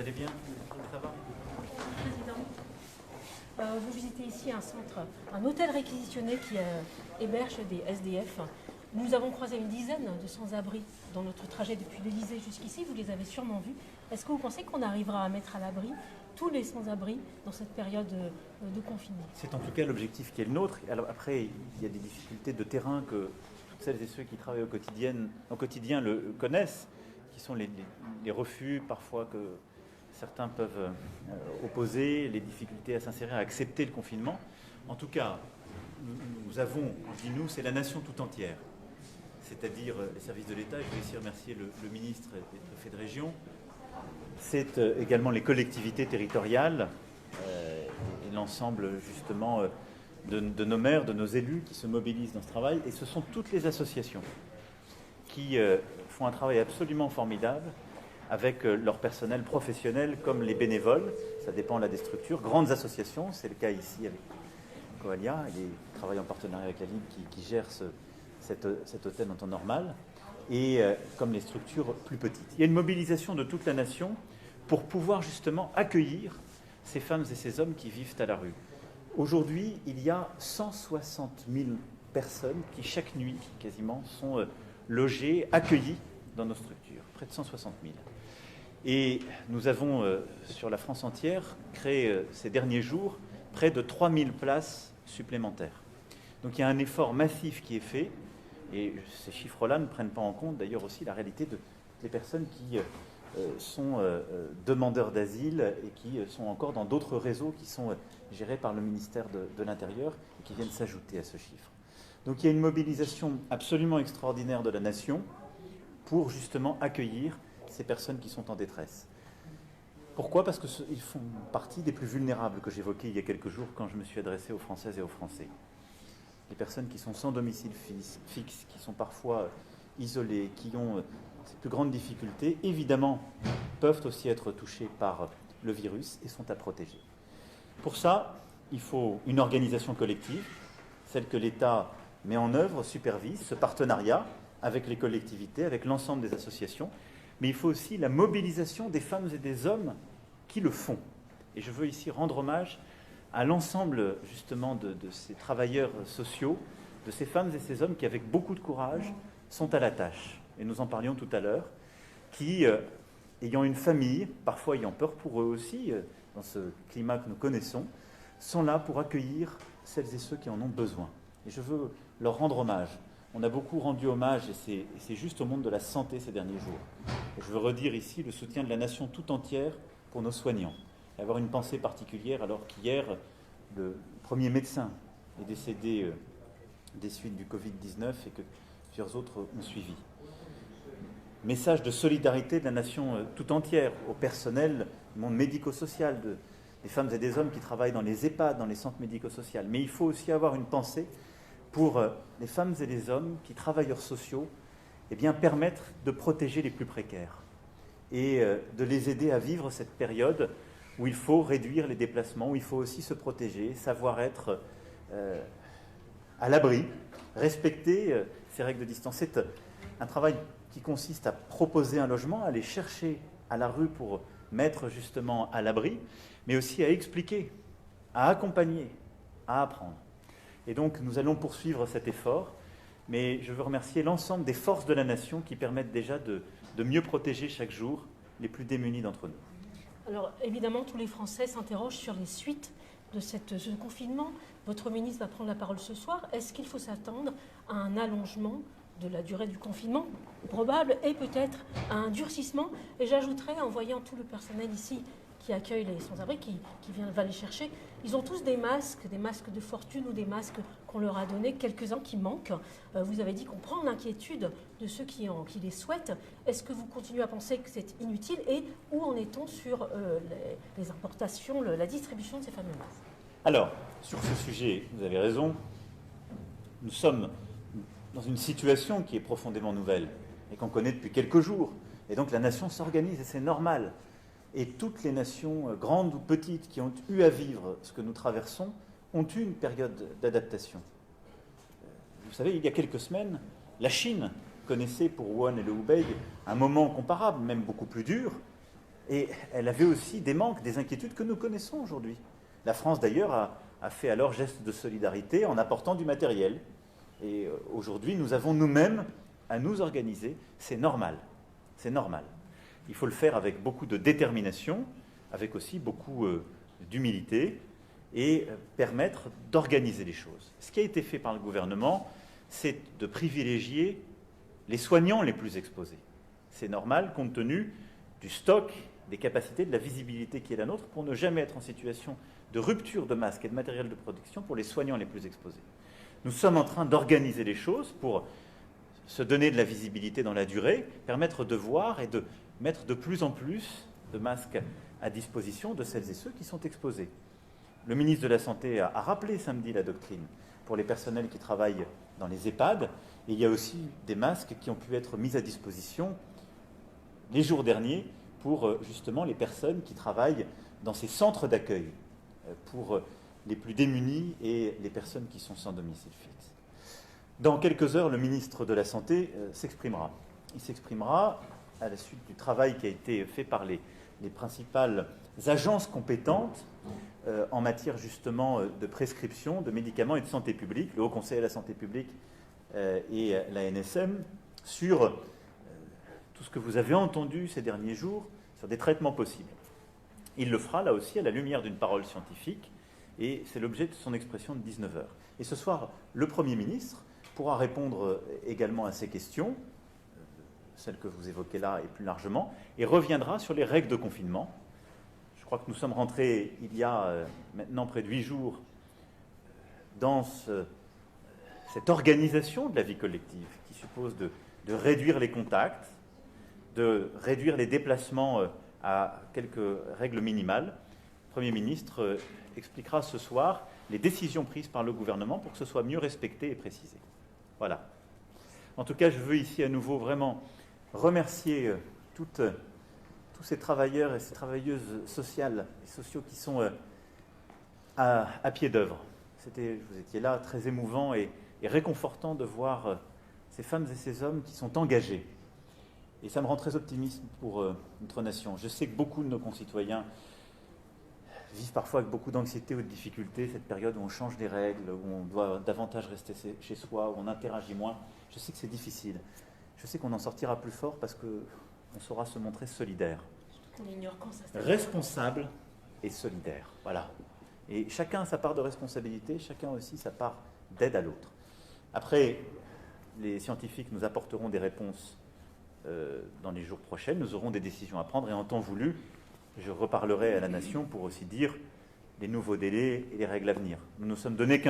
allez bien? Ça va? Président, vous visitez ici un centre, un hôtel réquisitionné qui héberge des SDF. Nous avons croisé une dizaine de sans-abri dans notre trajet depuis l'Élysée jusqu'ici. Vous les avez sûrement vus. Est-ce que vous pensez qu'on arrivera à mettre à l'abri tous les sans-abri dans cette période de confinement? C'est en tout cas l'objectif qui est le nôtre. Alors après, il y a des difficultés de terrain que toutes celles et ceux qui travaillent au quotidien le connaissent, qui sont les refus parfois que certains peuvent opposer, les difficultés à s'insérer, à accepter le confinement. En tout cas, nous avons, quand je dis nous, c'est la nation tout entière, c'est-à-dire les services de l'État. Je veux ici remercier le ministre et le préfet de région. C'est également les collectivités territoriales et l'ensemble justement de nos maires, de nos élus qui se mobilisent dans ce travail. Et ce sont toutes les associations qui font un travail absolument formidable avec leur personnel professionnel comme les bénévoles. Ça dépend là des structures. Grandes associations, c'est le cas ici avec Coalia, qui travaille en partenariat avec la Ligue qui gère cet hôtel en temps normal, et comme les structures plus petites. Il y a une mobilisation de toute la nation pour pouvoir justement accueillir ces femmes et ces hommes qui vivent à la rue. Aujourd'hui, il y a 160 000 personnes qui, chaque nuit, quasiment, sont logées, accueillies dans nos structures. Près de 160 000. Et nous avons, sur la France entière, créé ces derniers jours près de 3 000 places supplémentaires. Donc il y a un effort massif qui est fait, et ces chiffres-là ne prennent pas en compte d'ailleurs aussi la réalité des personnes qui sont demandeurs d'asile et qui sont encore dans d'autres réseaux qui sont gérés par le ministère de l'Intérieur et qui viennent s'ajouter à ce chiffre. Donc il y a une mobilisation absolument extraordinaire de la nation pour justement accueillir ces personnes qui sont en détresse. Pourquoi? Parce qu'ils font partie des plus vulnérables que j'évoquais il y a quelques jours quand je me suis adressé aux Françaises et aux Français. Les personnes qui sont sans domicile fixe, qui sont parfois isolées, qui ont ces plus grandes difficultés, évidemment, peuvent aussi être touchées par le virus et sont à protéger. Pour ça, il faut une organisation collective, celle que l'État met en œuvre, supervise, ce partenariat avec les collectivités, avec l'ensemble des associations, mais il faut aussi la mobilisation des femmes et des hommes qui le font. Et je veux ici rendre hommage à l'ensemble justement de ces travailleurs sociaux, de ces femmes et ces hommes qui, avec beaucoup de courage, sont à la tâche. Et nous en parlions tout à l'heure, qui, ayant une famille, parfois ayant peur pour eux aussi, dans ce climat que nous connaissons, sont là pour accueillir celles et ceux qui en ont besoin. Et je veux leur rendre hommage. On a beaucoup rendu hommage, et c'est juste au monde de la santé ces derniers jours. Et je veux redire ici le soutien de la nation tout entière pour nos soignants. Et avoir une pensée particulière alors qu'hier, le premier médecin est décédé des suites du Covid-19 et que plusieurs autres ont suivi. Message de solidarité de la nation tout entière, au personnel du monde médico-social, des femmes et des hommes qui travaillent dans les EHPAD, dans les centres médico-sociaux. Mais il faut aussi avoir une pensée pour les femmes et les hommes qui, travailleurs sociaux, permettent de protéger les plus précaires et de les aider à vivre cette période où il faut réduire les déplacements, où il faut aussi se protéger, savoir être à l'abri, respecter ces règles de distance. C'est un travail qui consiste à proposer un logement, à aller chercher à la rue pour mettre justement à l'abri, mais aussi à expliquer, à accompagner, à apprendre. Et donc nous allons poursuivre cet effort, mais je veux remercier l'ensemble des forces de la nation qui permettent déjà de mieux protéger chaque jour les plus démunis d'entre nous. Alors évidemment, tous les Français s'interrogent sur les suites de ce confinement. Votre ministre va prendre la parole ce soir. Est-ce qu'il faut s'attendre à un allongement de la durée du confinement probable et peut-être à un durcissement? Et j'ajouterais, en voyant tout le personnel ici qui accueille les sans-abri, qui va les chercher, ils ont tous des masques de fortune ou des masques qu'on leur a donnés, quelques-uns qui manquent. Vous avez dit qu'on prend l'inquiétude de ceux qui les souhaitent. Est-ce que vous continuez à penser que c'est inutile et où en est-on sur les importations, la distribution de ces fameux masques? Alors, sur ce sujet, vous avez raison, nous sommes dans une situation qui est profondément nouvelle et qu'on connaît depuis quelques jours. Et donc la nation s'organise et c'est normal. Et toutes les nations, grandes ou petites, qui ont eu à vivre ce que nous traversons, ont eu une période d'adaptation. Vous savez, il y a quelques semaines, la Chine connaissait pour Wuhan et le Hubei un moment comparable, même beaucoup plus dur, Et elle avait aussi des manques, des inquiétudes que nous connaissons aujourd'hui. La France, d'ailleurs, a fait alors geste de solidarité en apportant du matériel. Et aujourd'hui, nous avons nous-mêmes à nous organiser. C'est normal. C'est normal. Il faut le faire avec beaucoup de détermination, avec aussi beaucoup d'humilité, et permettre d'organiser les choses. Ce qui a été fait par le gouvernement, c'est de privilégier les soignants les plus exposés. C'est normal, compte tenu du stock, des capacités, de la visibilité qui est la nôtre, pour ne jamais être en situation de rupture de masques et de matériel de protection pour les soignants les plus exposés. Nous sommes en train d'organiser les choses pour se donner de la visibilité dans la durée, permettre de voir et de mettre de plus en plus de masques à disposition de celles et ceux qui sont exposés. Le ministre de la Santé a rappelé samedi la doctrine pour les personnels qui travaillent dans les EHPAD, et il y a aussi des masques qui ont pu être mis à disposition les jours derniers pour justement les personnes qui travaillent dans ces centres d'accueil, pour les plus démunis et les personnes qui sont sans domicile fixe. Dans quelques heures, le ministre de la Santé s'exprimera. Il s'exprimera à la suite du travail qui a été fait par les principales agences compétentes en matière justement de prescription de médicaments et de santé publique, le Haut Conseil à la santé publique et la NSM, sur tout ce que vous avez entendu ces derniers jours sur des traitements possibles. Il le fera là aussi à la lumière d'une parole scientifique, et c'est l'objet de son expression de 19h. Et ce soir, le Premier ministre pourra répondre également à ces questions, celles que vous évoquez là et plus largement, et reviendra sur les règles de confinement. Je crois que nous sommes rentrés il y a maintenant près de 8 jours dans cette organisation de la vie collective qui suppose de réduire les contacts, de réduire les déplacements à quelques règles minimales. Le Premier ministre expliquera ce soir les décisions prises par le gouvernement pour que ce soit mieux respecté et précisé. Voilà. En tout cas, je veux ici à nouveau vraiment remercier tous ces travailleurs et ces travailleuses sociales et sociaux qui sont à pied d'œuvre. Vous étiez là, très émouvant et réconfortant de voir ces femmes et ces hommes qui sont engagés. Et ça me rend très optimiste pour notre nation. Je sais que beaucoup de nos concitoyens vivent parfois avec beaucoup d'anxiété ou de difficulté cette période où on change les règles, où on doit davantage rester chez soi, où on interagit moins. Je sais que c'est difficile. Je sais qu'on en sortira plus fort parce qu'on saura se montrer solidaire. On ignore quand ça se passe. Responsable et solidaire. Voilà. Et chacun a sa part de responsabilité, chacun aussi sa part d'aide à l'autre. Après, les scientifiques nous apporteront des réponses dans les jours prochains. Nous aurons des décisions à prendre et en temps voulu, je reparlerai à la nation pour aussi dire les nouveaux délais et les règles à venir. Nous nous sommes donné 15